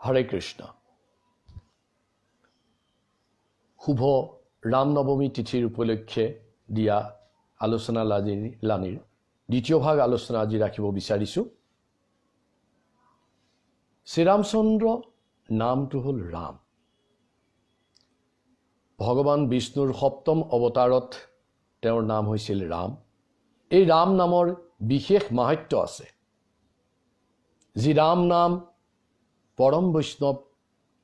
হৰে কৃষ্ণ। শুভ ৰামনৱমী তিথিৰ উপলক্ষে দিয়া আলোচনা লানিৰ দ্বিতীয় ভাগ আলোচনা আজি ৰাখিব বিচাৰিছোঁ। শ্ৰীৰামচন্দ্ৰ নামটো হ'ল ৰাম। ভগৱান বিষ্ণুৰ সপ্তম অৱতাৰত তেওঁৰ নাম হৈছিল ৰাম। এই ৰাম নামৰ বিশেষ মাহাত্য আছে। যি ৰাম নাম পৰম বৈষ্ণৱ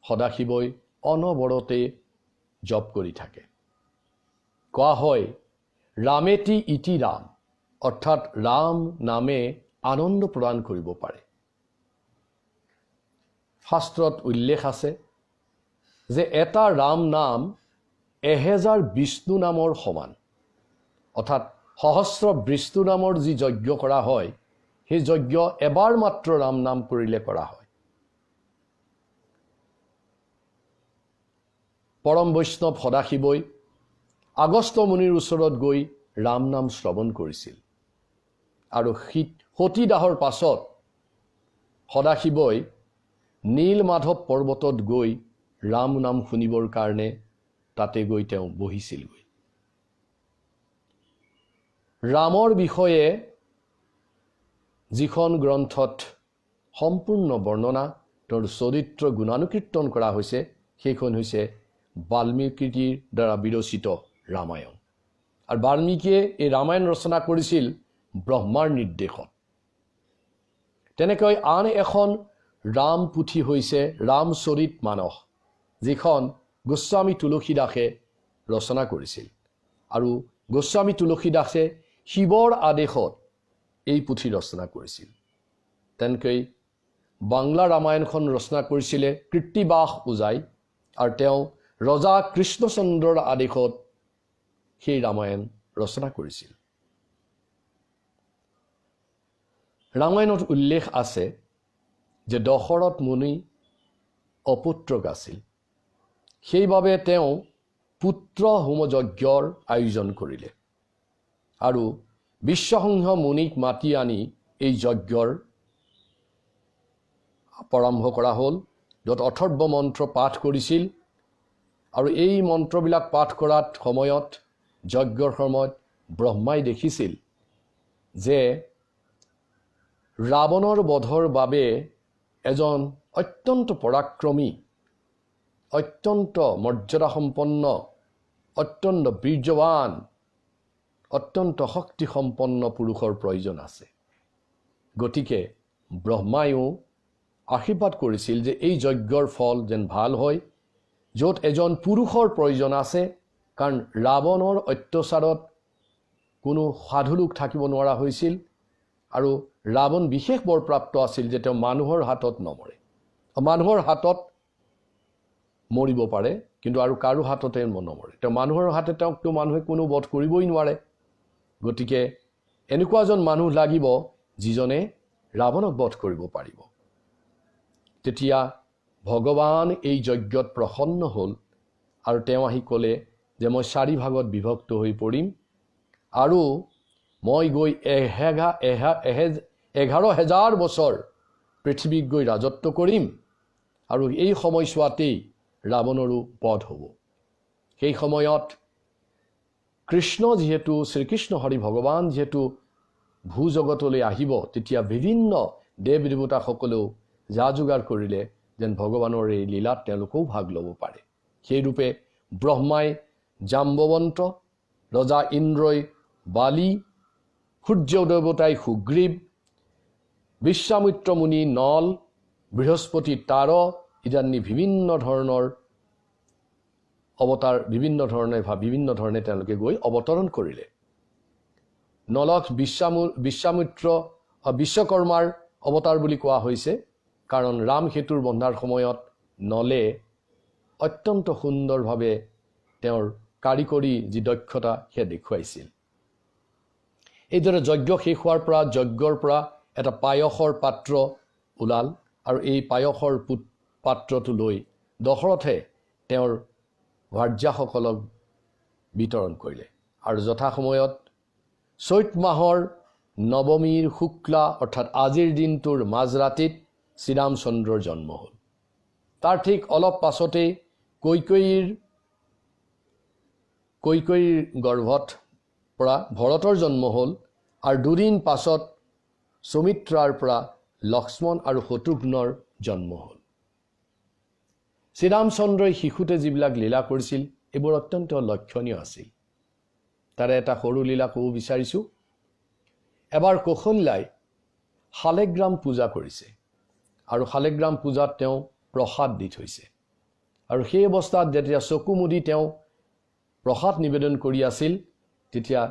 সদাশিৱই অনবৰতে জপ কৰি থাকে। কোৱা হয় ৰামেতি ইতি ৰাম, অৰ্থাৎ ৰাম নামে আনন্দ প্ৰদান কৰিব পাৰে। শাস্ত্ৰত উল্লেখ আছে যে এটা ৰাম নাম 1000 বিষ্ণু নামৰ সমান, অৰ্থাৎ সহস্ৰ বিষ্ণু নামৰ যি যজ্ঞ কৰা হয় সেই যজ্ঞ এবাৰ মাত্ৰ ৰাম নাম কৰিলে কৰা হয়। পৰম বৈষ্ণৱ সদাশিৱই আগস্ত মুনিৰ ওচৰত গৈ ৰাম নাম শ্ৰৱণ কৰিছিল আৰু সতীদাহৰ পাছত সদাশিৱই নীলমাধৱ পৰ্বতত গৈ ৰাম নাম শুনিবৰ কাৰণে তাতে গৈ তেওঁ বহিছিলগৈ। ৰামৰ বিষয়ে যিখন গ্ৰন্থত সম্পূৰ্ণ বৰ্ণনা তেওঁৰ চৰিত্ৰ গুণানুকীৰ্তন কৰা হৈছে সেইখন হৈছে বাল্মীকিৰ দ্বাৰা বিৰচিত ৰামায়ণ। আৰু বাল্মীকিয়ে এই ৰামায়ণ ৰচনা কৰিছিল ব্ৰহ্মাৰ নিৰ্দেশত। তেনেকৈ আন এখন ৰাম পুথি হৈছে ৰামচৰিত মানস, যিখন গোস্বামী তুলসীদাসে ৰচনা কৰিছিল। আৰু গোস্বামী তুলসীদাসে শিৱৰ আদেশত এই পুথি ৰচনা কৰিছিল। তেনেকৈ বাংলা ৰামায়ণখন ৰচনা কৰিছিলে কৃত্তিবাস ওজাই, আৰু তেওঁ ৰজা কৃষ্ণচন্দ্ৰৰ আদেশত সেই ৰামায়ণ ৰচনা কৰিছিল। ৰামায়ণত উল্লেখ আছে যে দশৰথ মুনি অপুত্ৰক আছিল, সেইবাবে তেওঁ পুত্ৰ হোমযজ্ঞৰ আয়োজন কৰিলে আৰু বিশ্বসিংহ মুনিক মাতি আনি এই যজ্ঞৰ আৰম্ভ কৰা হ'ল, য'ত অথৰ্ব মন্ত্ৰ পাঠ কৰিছিল। আৰু এই মন্ত্ৰবিলাক পাঠ কৰাত সময়ত যজ্ঞৰ সময়ত ব্ৰহ্মাই দেখিছিল যে ৰাৱণৰ বধৰ বাবে এজন অত্যন্ত পৰাক্ৰমী, অত্যন্ত মৰ্যাদাসম্পন্ন, অত্যন্ত বীৰ্যৱান, অত্যন্ত শক্তিসম্পন্ন পুৰুষৰ প্ৰয়োজন আছে। গতিকে ব্ৰহ্মায়ো আশীৰ্বাদ কৰিছিল যে এই যজ্ঞৰ ফল যেন ভাল হয়, য'ত এজন পুৰুষৰ প্ৰয়োজন আছে। কাৰণ ৰাৱণৰ অত্যাচাৰত কোনো সাধু লোক থাকিব নোৱাৰা হৈছিল, আৰু ৰাৱণ বিশেষ বৰপ্ৰাপ্ত আছিল যে তেওঁ মানুহৰ হাতত নমৰে। মানুহৰ হাতত মৰিব পাৰে কিন্তু আৰু কাৰো হাততে নমৰে। তেওঁ মানুহৰ হাতে তেওঁকতো মানুহে কোনো বধ কৰিবই নোৱাৰে। গতিকে এনেকুৱা এজন মানুহ লাগিব যিজনে ৰাৱণক বধ কৰিব পাৰিব। তেতিয়া ভগৱান এই যজ্ঞত প্ৰসন্ন হ'ল আৰু তেওঁ আহি ক'লে যে মই 4 ভাগত বিভক্ত হৈ পৰিম আৰু মই গৈ 11,000 বছৰ পৃথিৱীত গৈ ৰাজত্ব কৰিম, আৰু এই সময়ছোৱাতেই ৰাৱণৰো বধ হ'ব। সেই সময়ত কৃষ্ণ যিহেতু শ্ৰীকৃষ্ণ হৰি ভগৱান যিহেতু ভূজগতলৈ আহিব, তেতিয়া বিভিন্ন দেৱ দেৱতাসকলেও যা যোগাৰ কৰিলে যেন ভগৱানৰ এই লীলাত তেওঁলোকেও ভাগ ল'ব পাৰে। সেইৰূপে ব্ৰহ্মাই জাম্বৱন্ত, ৰজা ইন্দ্ৰই বালি, সূৰ্য দেৱতাই সুগ্ৰীৱ, বিশ্বামিত্ৰ মুনি নল, বৃহস্পতি তাৰ ইত্যাদি বিভিন্ন ধৰণৰ অৱতাৰ বিভিন্ন ধৰণে তেওঁলোকে গৈ অৱতৰণ কৰিলে। নলক বিশ্বামিত্ৰ বিশ্বকৰ্মাৰ অৱতাৰ বুলি কোৱা হৈছে, কাৰণ ৰাম সেতুৰ বন্ধাৰ সময়ত নলে অত্যন্ত সুন্দৰভাৱে তেওঁৰ কাৰিকৰী যি দক্ষতা সেয়া দেখুৱাইছিল। এইদৰে যজ্ঞ শেষ হোৱাৰ পৰা যজ্ঞৰ পৰা এটা পায়সৰ পাত্ৰ ওলাল, আৰু এই পায়সৰ পাত্ৰটো লৈ দশৰথে তেওঁৰ ভাৰ্যাসকলক বিতৰণ কৰিলে। আৰু যথাসময়ত চৈত মাহৰ নৱমীৰ শুক্লা অৰ্থাৎ আজিৰ দিনটোৰ মাজৰাতিত শ্ৰীৰামচন্দ্ৰৰ জন্ম হ'ল। তাৰ ঠিক অলপ পাছতেই কৈকৈৰ গৰ্ভত পৰা ভৰতৰ জন্ম হ'ল আৰু দুদিন পাছত সুমিত্ৰাৰ পৰা লক্ষ্মণ আৰু শত্ৰুঘ্নৰ জন্ম হ'ল। শ্ৰীৰামচন্দ্ৰই শিশুতে যিবিলাক লীলা কৰিছিল এইবোৰ অত্যন্ত লক্ষণীয় আছিল। তাৰে এটা সৰু লীলা ক'ব বিচাৰিছোঁ। এবাৰ কৌশল্যাই শালেগ্ৰাম পূজা কৰিছে আৰু শালেগ্ৰাম পূজাত তেওঁ প্ৰসাদ দি থৈছে আৰু সেই অৱস্থাত যেতিয়া চকু মুদি তেওঁ প্ৰসাদ নিবেদন কৰি আছিল তেতিয়া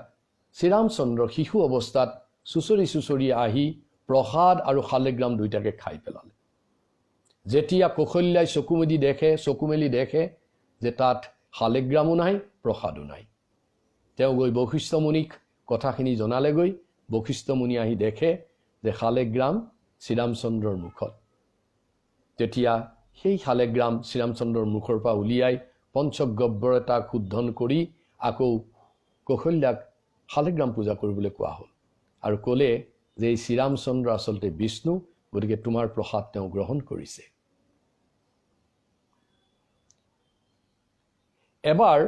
শ্ৰীৰামচন্দ্ৰ শিশু অৱস্থাত চুচৰি আহি প্ৰসাদ আৰু শালেগ্ৰাম দুইটাকে খাই পেলালে। যেতিয়া কৌশল্যাই চকু মেলি দেখে যে তাত শালেগ্ৰামো নাই প্ৰসাদো নাই, তেওঁ গৈ বশিষ্ঠ মুনিক কথাখিনি জনালেগৈ। বশিষ্ঠ মুনি আহি দেখে যে শালেগ্ৰাম শ্ৰীৰামচন্দ্ৰৰ মুখত। তেতিয়া সেই শালেগ্ৰাম শ্ৰীৰামচন্দ্ৰৰ মুখৰ পৰা উলিয়াই পঞ্চগব্বৰ এটা শুদ্ধন কৰি আকৌ কৌশল্যাক শালেগ্ৰাম পূজা কৰিবলৈ কোৱা হ'ল আৰু ক'লে যে এই শ্ৰীৰামচন্দ্ৰ আচলতে বিষ্ণু, গতিকে তোমাৰ প্ৰসাদ তেওঁ গ্ৰহণ কৰিছে। এবাৰ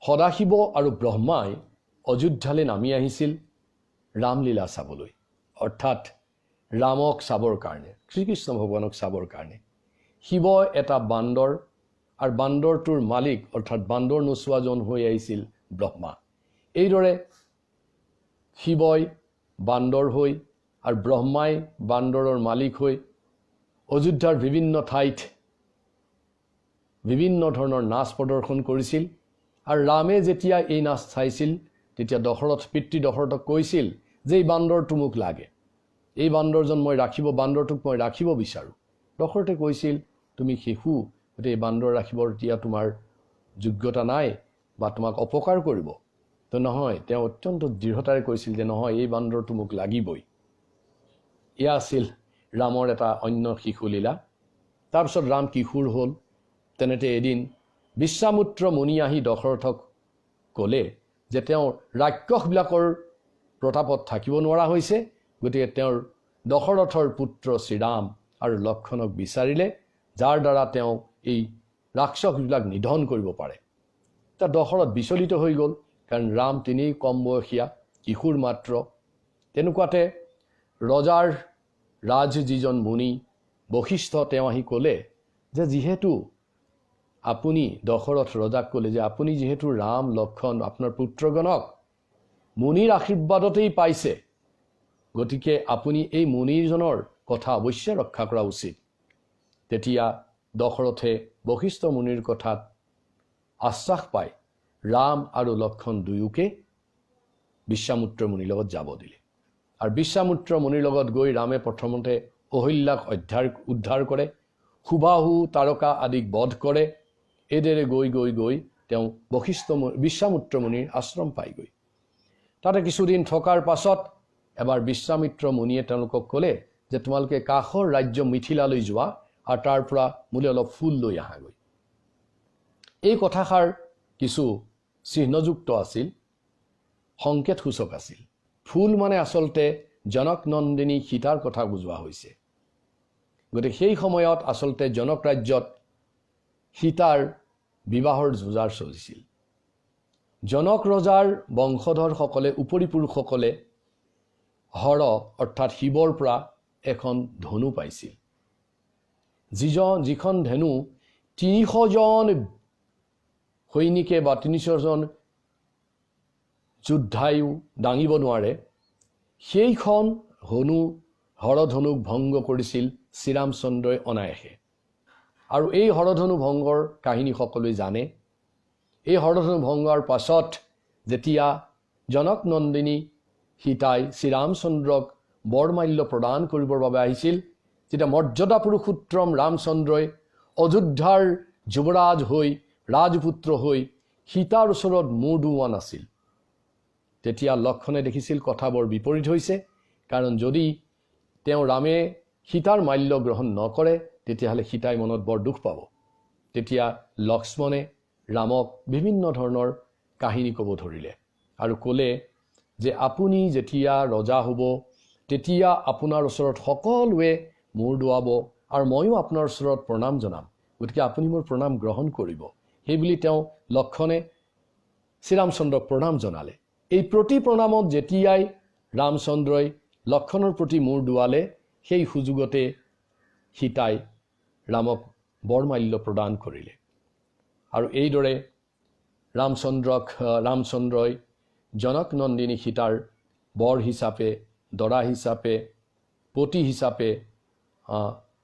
সদাশিৱ আৰু ব্ৰহ্মাই অযোধ্যালৈ নামি আহিছিল ৰামলীলা চাবলৈ, অৰ্থাৎ ৰামক চাবৰ কাৰণে, শ্ৰীকৃষ্ণ ভগৱানক চাবৰ কাৰণে। শিৱ এটা বান্দৰ আৰু বান্দৰটোৰ মালিক অৰ্থাৎ বান্দৰ নচোৱাজন হৈ আহিছিল ব্ৰহ্মা। এইদৰে শিৱই বান্দৰ হৈ আৰু ব্ৰহ্মাই বান্দৰৰ মালিক হৈ অযোধ্যাৰ বিভিন্ন ঠাইত বিভিন্ন ধৰণৰ নাচ প্ৰদৰ্শন কৰিছিল। আৰু ৰামে যেতিয়া এই নাচ চাইছিল তেতিয়া পিতৃ দশৰথক কৈছিল যে এই বান্দৰটো মোক লাগে, এই বান্দৰটোক মই ৰাখিব বিচাৰোঁ। দশৰথে কৈছিল তুমি শিশু, গতিকে এই বান্দৰ ৰাখিবৰ এতিয়া তোমাৰ যোগ্যতা নাই বা তোমাক অপকাৰ কৰিব। তো নহয়, তেওঁ অত্যন্ত দৃঢ়তাৰে কৈছিল যে নহয়, এই বান্দৰটো মোক লাগিবই। এয়া আছিল ৰামৰ এটা অন্য শিশুলীলা। তাৰপিছত ৰাম কিশোৰ হ'ল। তেনেতে এদিন বিশ্বামিত্ৰ মুনি আহি দশৰথক ক'লে যে তেওঁ ৰাক্ষসবিলাকৰ প্ৰতাপত থাকিব নোৱাৰা হৈছে, গতিকে তেওঁৰ দশৰথৰ পুত্ৰ শ্ৰীৰাম আৰু লক্ষ্মণক বিচাৰিলে, যাৰ দ্বাৰা তেওঁ এই ৰাক্ষসবিলাক নিধন কৰিব পাৰে। তাৰ দশৰথ বিচলিত হৈ গ'ল, কাৰণ ৰাম তেনেই কম বয়সীয়া কিশোৰ মাত্ৰ। তেনেকুৱাতে ৰজাৰ যিজন মুনি বশিষ্ঠ, তেওঁ আহি ক'লে যে যিহেতু আপুনি দশৰথ ৰজাক ক'লে যে আপুনি যিহেতু ৰাম লক্ষ্মণ আপোনাৰ পুত্ৰগণক মুনিৰ আশীৰ্বাদতেই পাইছে, গতিকে আপুনি এই মুনিজনৰ কথা অৱশ্যে ৰক্ষা কৰা উচিত। তেতিয়া দশৰথে বশিষ্ঠ মুনিৰ কথাত আশ্বাস পাই ৰাম আৰু লক্ষ্মণ দুয়োকে বিশ্বামিত্ৰ মুনিৰ লগত যাব দিলে। আৰু বিশ্বামিত্ৰ মুনিৰ লগত গৈ ৰামে প্ৰথমতে অহল্যাক উদ্ধাৰ কৰে, সুবাহু তাৰকা আদিক বধ কৰে। এইদৰে গৈ তেওঁ বিশ্বামিত্ৰ মুনিৰ আশ্ৰম পাইগৈ। তাতে কিছুদিন থকাৰ পাছত এবাৰ বিশ্বামিত্ৰ মুনিয়ে তেওঁলোকক ক'লে যে তোমালোকে কাষৰ ৰাজ্য মিথিলালৈ যোৱা আৰু তাৰ পৰা মোলৈ অলপ ফুল লৈ আহাগৈ। এই কথাষাৰ কিছু চিহ্নযুক্ত আছিল, সংকেতসূচক আছিল। ফুল মানে আচলতে জনক নন্দিনী সীতাৰ কথা বুজোৱা হৈছে। গতিকে সেই সময়ত আচলতে জনক ৰাজ্যত সীতাৰ বিবাহৰ যোজাৰ চলিছিল। জনক ৰজাৰ বংশধৰসকলে, উপৰি পুৰুষসকলে হৰ অৰ্থাৎ শিৱৰ পৰা এখন ধনু পাইছিল, যিখন ধেনু ৩০০জন সৈনিকে বা ৩০০জন যোদ্ধায়ো দাঙিব নোৱাৰে। সেইখন হৰধনুক ভংগ কৰিছিল শ্ৰীৰামচন্দ্ৰই অনায়াসে। আৰু এই হৰধনু ভংগৰ কাহিনী সকলোৱে জানে। এই হৰধনু ভংগৰ পাছত যেতিয়া জনক নন্দিনী সীতাই শ্ৰীৰামচন্দ্ৰক বৰমাল্য প্ৰদান কৰিবৰ বাবে আহিছিল, তেতিয়া মৰ্যাদা পুৰুষোত্তম ৰামচন্দ্ৰই অযোধ্যাৰ যুৱৰাজ হৈ, ৰাজপুত্ৰ হৈ সীতাৰ ওচৰত মূৰ দোওৱা নাছিল। তেতিয়া লক্ষ্মণে দেখিছিল কথা বৰ বিপৰীত হৈছে, কাৰণ যদি ৰামে সীতাৰ মাল্য গ্ৰহণ নকৰে তেতিয়াহ'লে সীতাই মনত বৰ দুখ পাব। তেতিয়া লক্ষ্মণে ৰামক বিভিন্ন ধৰণৰ কাহিনী ক'ব ধৰিলে আৰু ক'লে যে আপুনি যেতিয়া ৰজা হ'ব তেতিয়া আপোনাৰ ওচৰত সকলোৱে মূৰ দোৱাব আৰু ময়ো আপোনাৰ ওচৰত প্ৰণাম জনাম, গতিকে আপুনি মোৰ প্ৰণাম গ্ৰহণ কৰিব। সেইবুলি তেওঁ লক্ষণে শ্ৰীৰামচন্দ্ৰক প্ৰণাম জনালে। এই প্ৰতি প্ৰণামত যেতিয়াই ৰামচন্দ্ৰই লক্ষণৰ প্ৰতি মূৰ দুৱালে, সেই সুযোগতে সীতাই ৰামক বৰমাল্য প্ৰদান কৰিলে। আৰু এইদৰে ৰামচন্দ্ৰই জনক নন্দিনী সীতাৰ বৰ হিচাপে, দৰা হিচাপে, পতি হিচাপে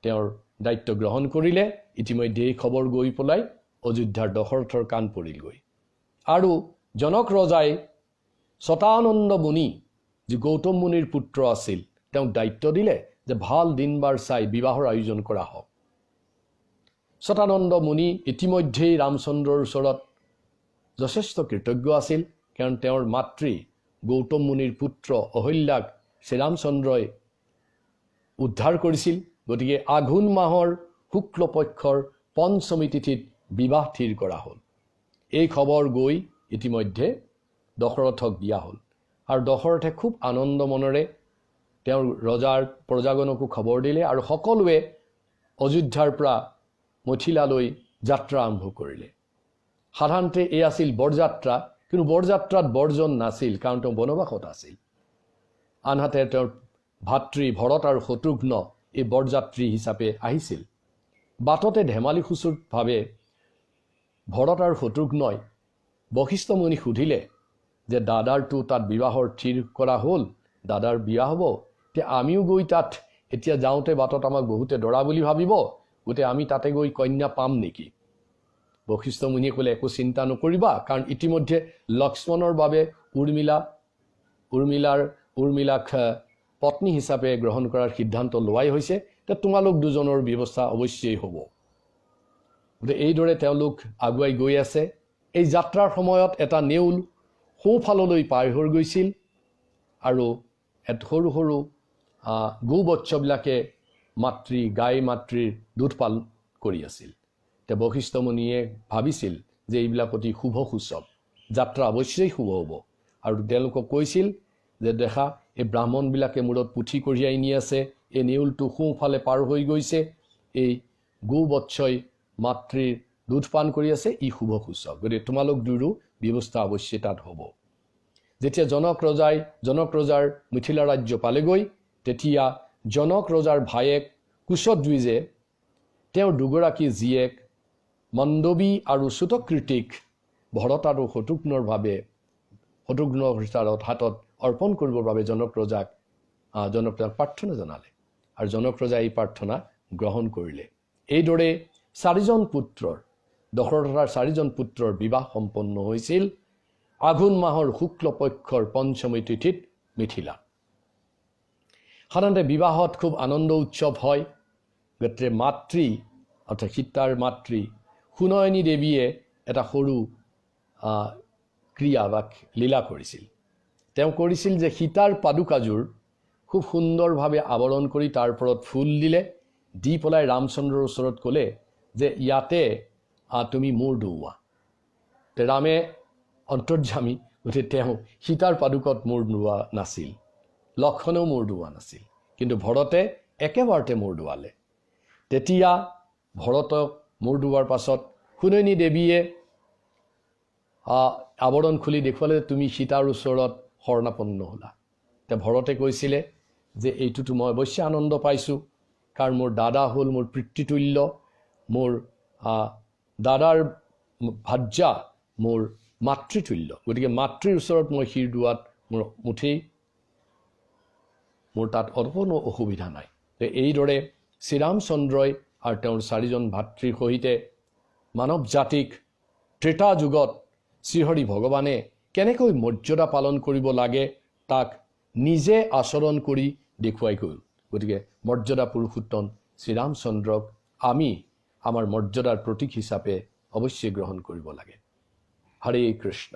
তেওঁৰ দায়িত্ব গ্ৰহণ কৰিলে। ইতিমধ্যে এই খবৰ গৈ পেলাই অযোধ্যাৰ দশৰথৰ কাণ পৰিলগৈ। আৰু জনক ৰজাই শতানন্দ মুনি, যি গৌতম মুনিৰ পুত্ৰ আছিল, তেওঁক দায়িত্ব দিলে যে ভাল দিন বাৰ চাই বিবাহৰ আয়োজন কৰা হওক। শতানন্দ মুনি ইতিমধ্যেই ৰামচন্দ্ৰৰ ওচৰত যথেষ্ট কৃতজ্ঞ আছিল, কাৰণ তেওঁৰ মাতৃ গৌতম মুনিৰ পুত্ৰ অহল্যাক শ্ৰীৰামচন্দ্ৰই উদ্ধাৰ কৰিছিল। গতিকে আঘোণ মাহৰ শুক্লপক্ষৰ পঞ্চমী তিথিত বিবাহ থিৰ কৰা হ'ল। এই খবৰ গৈ ইতিমধ্যে দশৰথক দিয়া হ'ল। আৰু দশৰথে খুব আনন্দ মনেৰে তেওঁৰ ৰজাৰ প্ৰজাগণকো খবৰ দিলে, আৰু সকলোৱে অযোধ্যাৰ পৰা মথিলালৈ যাত্ৰা আৰম্ভ কৰিলে। সাধাৰণতে এই আছিল বৰযাত্ৰা, কিন্তু বৰযাত্ৰাত বৰজন নাছিল, কাৰণ তেওঁ বনবাসত আছিল। আনহাতে তেওঁৰ ভাতৃ ভৰত আৰু শত্ৰুঘ্ন এই বৰযাত্ৰী হিচাপে আহিছিল। বাটতে ধেমালি খুচুৰভাৱে ভৰত আৰু শত্ৰুঘ্নই বশিষ্ঠ মুনিক সুধিলে যে দাদাৰটো তাত বিবাহৰ থিৰ কৰা হ'ল, দাদাৰ বিয়া হ'ব, এতিয়া আমিও গৈ তাত এতিয়া যাওঁতে বাটত আমাক বহুতে দৰা বুলি ভাবিব, গতিকে আমি তাতে গৈ কন্যা পাম নেকি? বশিষ্ঠ মুনিয়ে ক'লে, একো চিন্তা নকৰিবা, কাৰণ ইতিমধ্যে লক্ষ্মণৰ বাবে উৰ্মিলাক পত্নী হিচাপে গ্ৰহণ কৰাৰ সিদ্ধান্ত লোৱাই হৈছে, এতিয়া তোমালোক দুজনৰ ব্যৱস্থা অৱশ্যেই হ'ব। গতিকে এইদৰে তেওঁলোক আগুৱাই গৈ আছে। এই যাত্ৰাৰ সময়ত এটা নেউল সোঁফাললৈ পাৰ হৈ গৈছিল, আৰু সৰু সৰু গোবৎসবিলাকে গাই মাতৃৰ দুধপান কৰি আছিল। এতিয়া বশিষ্ঠ মুনিয়ে ভাবিছিল যে এইবিলাক অতি শুভ সূচক, যাত্ৰা অৱশ্যেই শুভ হ'ব। আৰু তেওঁলোকক কৈছিল যে দেখা, এই ব্ৰাহ্মণবিলাকে মূৰত পুথি কঢ়িয়াই নি আছে, এই নেউলটো সোঁফালে পাৰ হৈ গৈছে, এই গোবৎসই মাতৃৰ দুধপান কৰি আছে, ই শুভ সূচক, গতিকে তোমালোক দুয়ো ব্যৱস্থা অৱশ্যেই তাত হ'ব। যেতিয়া জনক ৰজাৰ মিথিলা ৰাজ্য পালেগৈ, তেতিয়া জনক ৰজাৰ ভায়েক কুশধ্বজে তেওঁৰ দুগৰাকী জীয়েক মণ্ডবী আৰু সুতকৃতিক ভৰত আৰু শত্ৰুঘ্নৰ হাতত অৰ্পণ কৰিবৰ বাবে জনক ৰজাক প্ৰাৰ্থনা জনালে, আৰু জনক ৰজাই এই প্ৰাৰ্থনা গ্ৰহণ কৰিলে। এইদৰে দশৰথৰ 4জন পুত্ৰৰ বিবাহ সম্পন্ন হৈছিল আঘোণ মাহৰ শুক্লপক্ষৰ পঞ্চমী তিথিত মিথিলাত। সাধাৰণতে বিবাহত খুব আনন্দ উৎসৱ হয়। গতিকে অৰ্থাৎ সীতাৰ মাতৃ সুনয়নী দেৱীয়ে এটা সৰু ক্ৰিয়া বা লীলা কৰিছিল। তেওঁ কৰিছিল যে সীতাৰ পাদুকাযোৰ খুব সুন্দৰভাৱে আৱৰণ কৰি তাৰ ওপৰত ফুল দিলে, দি পেলাই ৰামচন্দ্ৰৰ ওচৰত ক'লে যে ইয়াতে তুমি মূৰ দুওৱা। ৰামে অন্তৰ্যামী, গতিকে তেওঁ সীতাৰ পাদুকত মূৰ দুওৱা নাছিল, লক্ষণেও মূৰ দুওৱা নাছিল, কিন্তু ভৰতে একেবাৰতে মূৰ দুৱালে। তেতিয়া ভৰতক মূৰ দুৱাৰ পাছত সুনয়নী দেৱীয়ে আৱৰণ খুলি দেখুৱালে, তুমি সীতাৰ ওচৰত শৰণাপন্ন হ'লা। এতিয়া ভৰতে কৈছিলে যে এইটোতো মই অৱশ্যে আনন্দ পাইছোঁ, কাৰণ মোৰ দাদা হ'ল মোৰ পিতৃতুল্য, মোৰ দাদাৰ ভাৰ্যা মোৰ মাতৃতুল্য, গতিকে মাতৃৰ ওচৰত মই শিৰ দোৱাত মোৰ তাত কোনো অসুবিধা নাই। এইদৰে শ্ৰীৰামচন্দ্ৰই আৰু তেওঁৰ 4জন ভাতৃৰ সহিতে মানৱ জাতিক ত্ৰেতা যুগত শ্ৰীহৰি ভগৱানে কেনেকৈ মৰ্যাদা পালন কৰিব লাগে তাক নিজে আচৰণ কৰি দেখুৱাই গ'ল। গতিকে মৰ্যাদা পুৰুষোত্তম শ্ৰীৰামচন্দ্ৰক আমি আমাৰ মৰ্যাদাৰ প্ৰতীক হিচাপে অৱশ্যে গ্ৰহণ কৰিব লাগে। হৰে কৃষ্ণ।